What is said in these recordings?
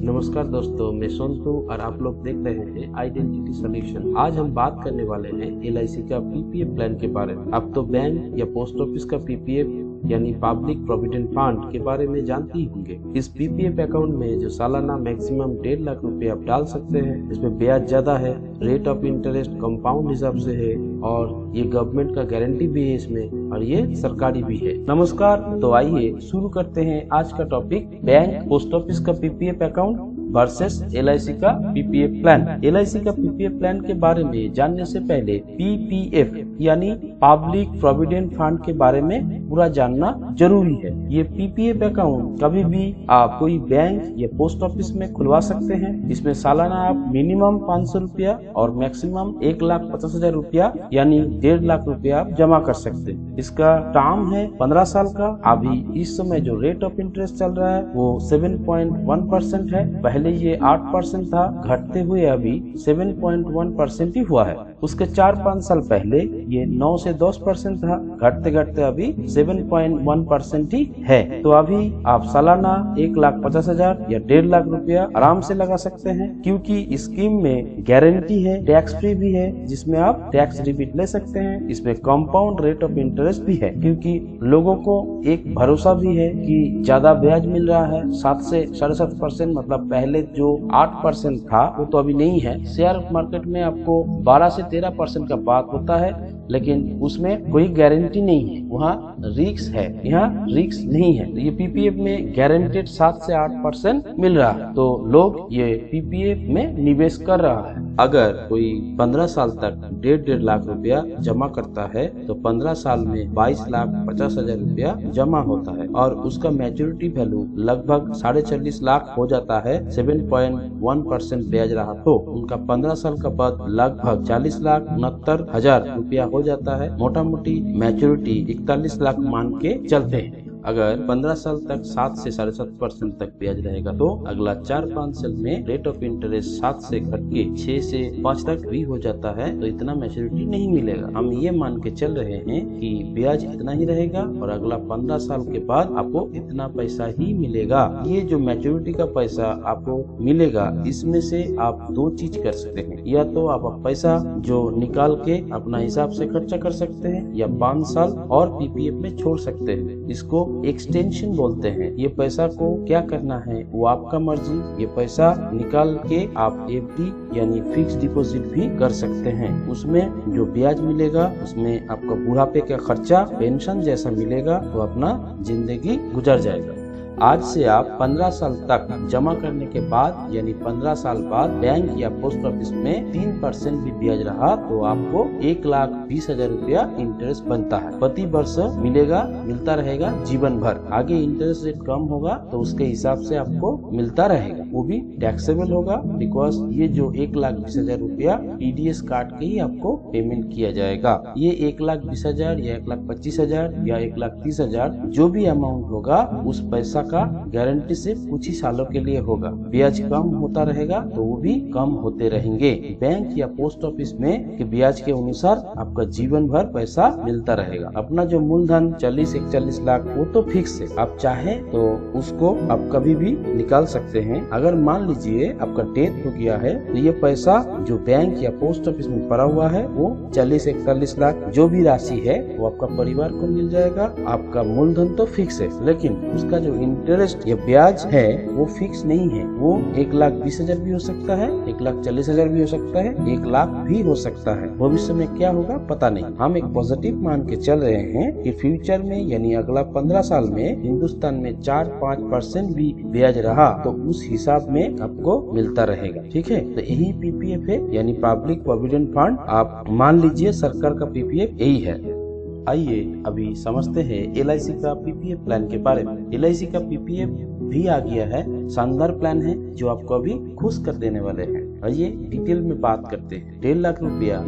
नमस्कार दोस्तों, मैं सोनू और आप लोग देख रहे हैं आइडेंटिटी सॉल्यूशन। आज हम बात करने वाले हैं LIC का PPF प्लान के बारे में। अब तो बैंक या पोस्ट ऑफिस का PPF यानी पब्लिक प्रोविडेंट फंड के बारे में जानते ही होंगे। इस PPF अकाउंट में जो सालाना मैक्सिमम 1.5 लाख रुपए आप डाल सकते हैं। इसमें ब्याज ज्यादा है, रेट ऑफ इंटरेस्ट कंपाउंड हिसाब से है और ये गवर्नमेंट का गारंटी भी है इसमें, और ये सरकारी भी है। नमस्कार, तो आइए शुरू करते हैं आज का टॉपिक, बैंक पोस्ट ऑफिस का PPF अकाउंट वर्सेस LIC का PPF प्लान। LIC का PPF प्लान के बारे में जानने से पहले PPF यानी पब्लिक प्रोविडेंट फंड के बारे में पूरा जानना जरूरी है। ये PPF अकाउंट कभी भी आप कोई बैंक या पोस्ट ऑफिस में खुलवा सकते हैं। इसमें सालाना आप मिनिमम 500 रुपया और मैक्सिमम 1,50,000 रुपया यानी 1.5 लाख रुपया आप जमा कर सकते हैं। इसका टर्म है 15 साल का। अभी इस समय जो रेट ऑफ इंटरेस्ट चल रहा है वो 7.1% है। पहले ये 8% था, घटते हुए अभी 7.1% ही हुआ है। उसके 4-5 साल पहले ये 9 से 10% था, घटते घटते अभी 7.1% ही है। तो अभी आप सालाना 1,50,000 या 1.5 लाख रुपया आराम से लगा सकते हैं, क्योंकि स्कीम में गारंटी है, टैक्स फ्री भी है, जिसमें आप टैक्स रिबेट ले सकते हैं। इसमें कंपाउंड रेट ऑफ इंटरेस्ट भी है, क्योंकि लोगों को एक भरोसा भी है कि ज्यादा ब्याज मिल रहा है। 7 से 7.5%, मतलब पहले जो 8% था वो तो अभी नहीं है। शेयर मार्केट में आपको 12 से 13% का बात होता है, लेकिन उसमें कोई गारंटी नहीं है, वहाँ रिस्क है, यहाँ रिस्क नहीं है। तो ये PPF में गारंटेड 7 से 8% मिल रहा है, तो लोग ये PPF में निवेश कर रहा है। अगर कोई 15 साल तक 1.5 लाख रुपया जमा करता है तो 15 साल में 22,50,000 रुपया जमा होता है और उसका मैच्योरिटी वैल्यू लगभग 44.5 लाख हो जाता है। 7.1% ब्याज रहा तो उनका 15 साल का बाद लगभग 40,69,000 रुपया हो जाता है। मोटा मोटी मैच्योरिटी 41 लाख मान के चलते हैं। अगर 15 साल तक 7 से 7.5% तक ब्याज रहेगा तो अगला 4-5 साल में रेट ऑफ इंटरेस्ट 7 से घट के 6 से 5 तक भी हो जाता है, तो इतना मैच्योरिटी नहीं मिलेगा। हम ये मान के चल रहे हैं कि ब्याज इतना ही रहेगा और अगला 15 साल के बाद आपको इतना पैसा ही मिलेगा। ये जो मैच्योरिटी का पैसा आपको मिलेगा, इसमें से आप 2 चीज कर सकते हैं। या तो आप पैसा जो निकाल के अपना हिसाब से खर्चा कर सकते हैं, या 5 साल और PPF में छोड़ सकते हैं। इसको एक्सटेंशन बोलते हैं। ये पैसा को क्या करना है वो आपका मर्जी। ये पैसा निकाल के आप FD यानी फिक्स डिपॉजिट भी कर सकते हैं। उसमें जो ब्याज मिलेगा उसमें आपका बुढ़ापे का खर्चा पेंशन जैसा मिलेगा, तो अपना जिंदगी गुजर जाएगा। आज से आप 15 साल तक जमा करने के बाद यानी 15 साल बाद बैंक या पोस्ट ऑफिस में 3% भी ब्याज रहा तो आपको 1,20,000 रुपया इंटरेस्ट बनता है। प्रति वर्ष मिलता रहेगा जीवन भर। आगे इंटरेस्ट रेट कम होगा तो उसके हिसाब से आपको मिलता रहेगा, वो भी टैक्सेबल होगा, बिकॉज ये जो 1,20,000 रुपया TDS काट के ही आपको पेमेंट किया जाएगा। ये 1,20,000 या 1,25,000 या 1,30,000 जो भी अमाउंट होगा, उस पैसा का गारंटी सिर्फ कुछ ही सालों के लिए होगा। ब्याज कम होता रहेगा तो वो भी कम होते रहेंगे। बैंक या पोस्ट ऑफिस में के ब्याज के अनुसार आपका जीवन भर पैसा मिलता रहेगा। अपना जो मूलधन 40-41 लाख वो तो फिक्स है, आप चाहे तो उसको आप कभी भी निकाल सकते हैं। अगर मान लीजिए आपका डेथ हो गया है तो ये पैसा जो बैंक या पोस्ट ऑफिस में पड़ा हुआ है वो 40-41 लाख जो भी राशि है वो आपका परिवार को मिल जाएगा। आपका मूलधन तो फिक्स है, लेकिन उसका जो इंटरेस्ट या ब्याज है वो फिक्स नहीं है। वो 1,20,000 भी हो सकता है, 1,40,000 भी हो सकता है, 1 लाख भी हो सकता है। भविष्य में क्या होगा पता नहीं। हम एक पॉजिटिव मान के चल रहे हैं कि फ्यूचर में यानी अगला 15 साल में हिंदुस्तान में 4-5% भी ब्याज रहा तो उस हिसाब में आपको मिलता रहेगा। ठीक है, तो यही PPF है, यानी पब्लिक प्रोविडेंट फंड। आप मान लीजिए सरकार का PPF यही है। आइए अभी समझते हैं LIC का PPF प्लान के बारे में। LIC का PPF भी आ गया है, शानदार प्लान है जो आपको अभी खुश कर देने वाले हैं। आइए डिटेल में बात करते हैं। 1.5 लाख रुपया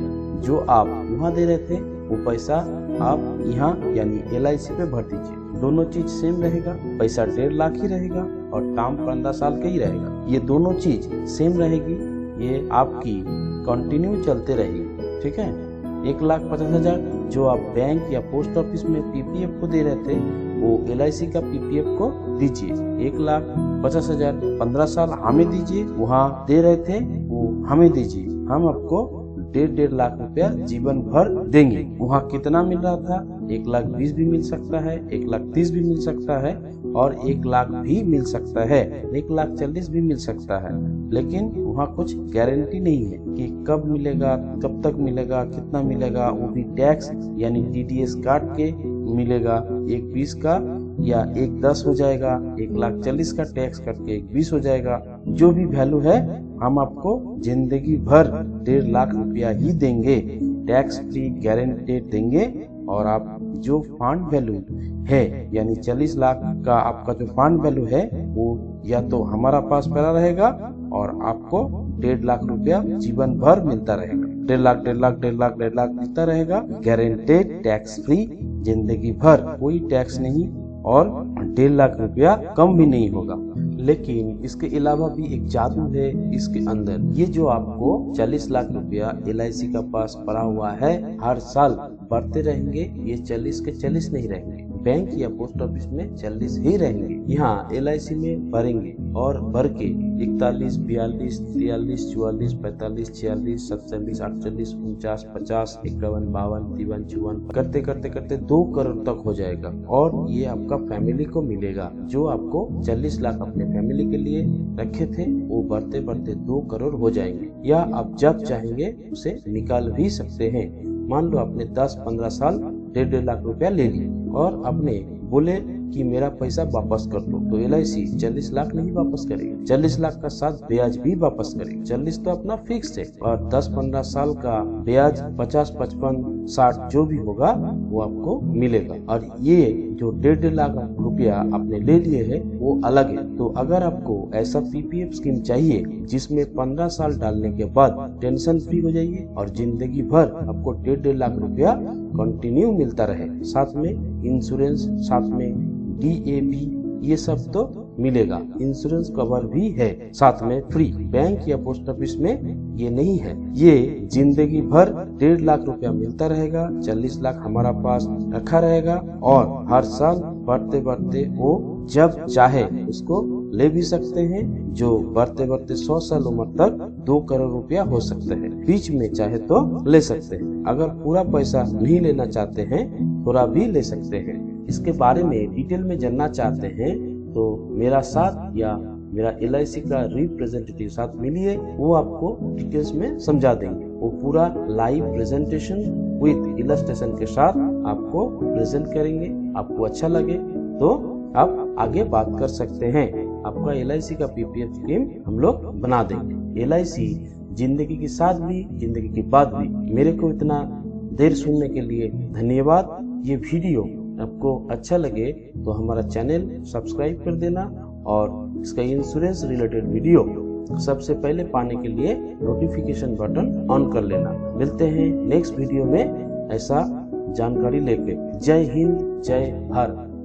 जो आप वहाँ दे रहे थे वो पैसा आप यहाँ यानी LIC पे भर दीजिए। दोनों चीज सेम रहेगा, पैसा 1.5 लाख ही रहेगा और टर्म 15 साल का ही रहेगा। ये दोनों चीज सेम रहेगी, ये आपकी कंटिन्यू चलते रहेगी। ठीक है, 1,50,000 जो आप बैंक या पोस्ट ऑफिस में PPF को दे रहे थे वो LIC का PPF को दीजिए। 1,50,000 15 साल हमें दीजिए, वहाँ दे रहे थे वो हमें दीजिए, हम आपको 1.5 लाख रुपया जीवन भर देंगे। वहाँ कितना मिल रहा था? 1,20,000 भी मिल सकता है, 1,30,000 भी मिल सकता है और 1 लाख भी मिल सकता है, 1,40,000 भी मिल सकता है। लेकिन वहाँ कुछ गारंटी नहीं है कि कब मिलेगा, कब तक मिलेगा, कितना मिलेगा, वो भी टैक्स यानी TDS काट के मिलेगा। 1,20,000 का या 1,10,000 हो जाएगा, 1,40,000 का टैक्स कट के 1,20,000 हो जाएगा। जो भी वैल्यू है हम आपको जिंदगी भर 1.5 लाख रुपया ही देंगे, टैक्स फ्री गारंटेड देंगे। और आप जो फंड वैल्यू है यानी 40 लाख का आपका जो फंड वैल्यू है वो या तो हमारा पास पड़ा रहेगा और आपको 1.5 लाख रुपया जीवन भर मिलता रहेगा। 1.5 लाख 1.5 लाख 1.5 लाख 1.5 लाख मिलता रहेगा, गारंटेड टैक्स फ्री जिंदगी भर, कोई टैक्स नहीं और 1.5 लाख रुपया कम भी नहीं होगा। लेकिन इसके अलावा भी एक जादू है इसके अंदर। ये जो आपको 40 लाख रुपया LIC का पास पड़ा हुआ है, हर साल बढ़ते रहेंगे, ये 40 के 40 नहीं रहेंगे, बैंक या पोस्ट ऑफिस में 40 ही रहेंगे। यहाँ LIC में भरेंगे और भर के 41, 42, 43, 44, 45, 46, 47, 48, 49, 50, 51, 52, 53, 54 करते करते करते 2 करोड़ तक हो जाएगा। और ये आपका फैमिली को मिलेगा। जो आपको 40 लाख अपने फैमिली के लिए रखे थे वो बढ़ते बढ़ते 2 करोड़ हो जाएंगे, या आप जब चाहेंगे उसे निकाल भी सकते हैं। मान लो आपने 10-15 साल 1.5 लाख रुपया ले ली और आपने बोले कि मेरा पैसा वापस कर दो, तो LIC 40 लाख नहीं वापस करेगी, 40 लाख का साथ ब्याज भी वापस करेगी। 40 तो अपना फिक्स है और 10-15 साल का ब्याज 50, 55, 60 जो भी होगा वो आपको मिलेगा। और ये जो 1.5 लाख रुपया आपने ले लिए है वो अलग है। तो अगर आपको ऐसा PPF स्कीम चाहिए जिसमें 15 साल डालने के बाद टेंशन फ्री हो जाइए और जिंदगी भर आपको 1.5 लाख रुपया कंटिन्यू मिलता रहे, साथ में इंश्योरेंस, साथ में DAB, ये सब तो मिलेगा, इंश्योरेंस कवर भी है साथ में फ्री। बैंक या पोस्ट ऑफिस में ये नहीं है। ये जिंदगी भर 1.5 लाख रुपया मिलता रहेगा, 40 लाख हमारा पास रखा रहेगा और हर साल बढ़ते बढ़ते वो जब चाहे उसको ले भी सकते हैं। जो बढ़ते बढ़ते 100 साल उम्र तक 2 करोड़ रुपया हो सकते हैं, बीच में चाहे तो ले सकते हैं। अगर पूरा पैसा नहीं लेना चाहते हैं थोड़ा भी ले सकते हैं। इसके बारे में डिटेल में जानना चाहते हैं तो मेरा साथ या मेरा LIC का रिप्रेजेंटेटिव साथ मिलिए, वो आपको डिटेल्स में समझा देंगे। वो पूरा लाइव प्रेजेंटेशन विद इलस्ट्रेशन के साथ आपको प्रेजेंट करेंगे। आपको अच्छा लगे तो आप आगे बात कर सकते हैं। आपका LIC का PPF स्कीम हम लोग बना देंगे। LIC जिंदगी के साथ भी जिंदगी के बाद भी। मेरे को इतना देर सुनने के लिए धन्यवाद। ये वीडियो आपको अच्छा लगे तो हमारा चैनल सब्सक्राइब कर देना और इसका इंश्योरेंस रिलेटेड वीडियो सबसे पहले पाने के लिए नोटिफिकेशन बटन ऑन कर लेना। मिलते हैं नेक्स्ट वीडियो में ऐसा जानकारी लेके। जय हिंद, जय भारत।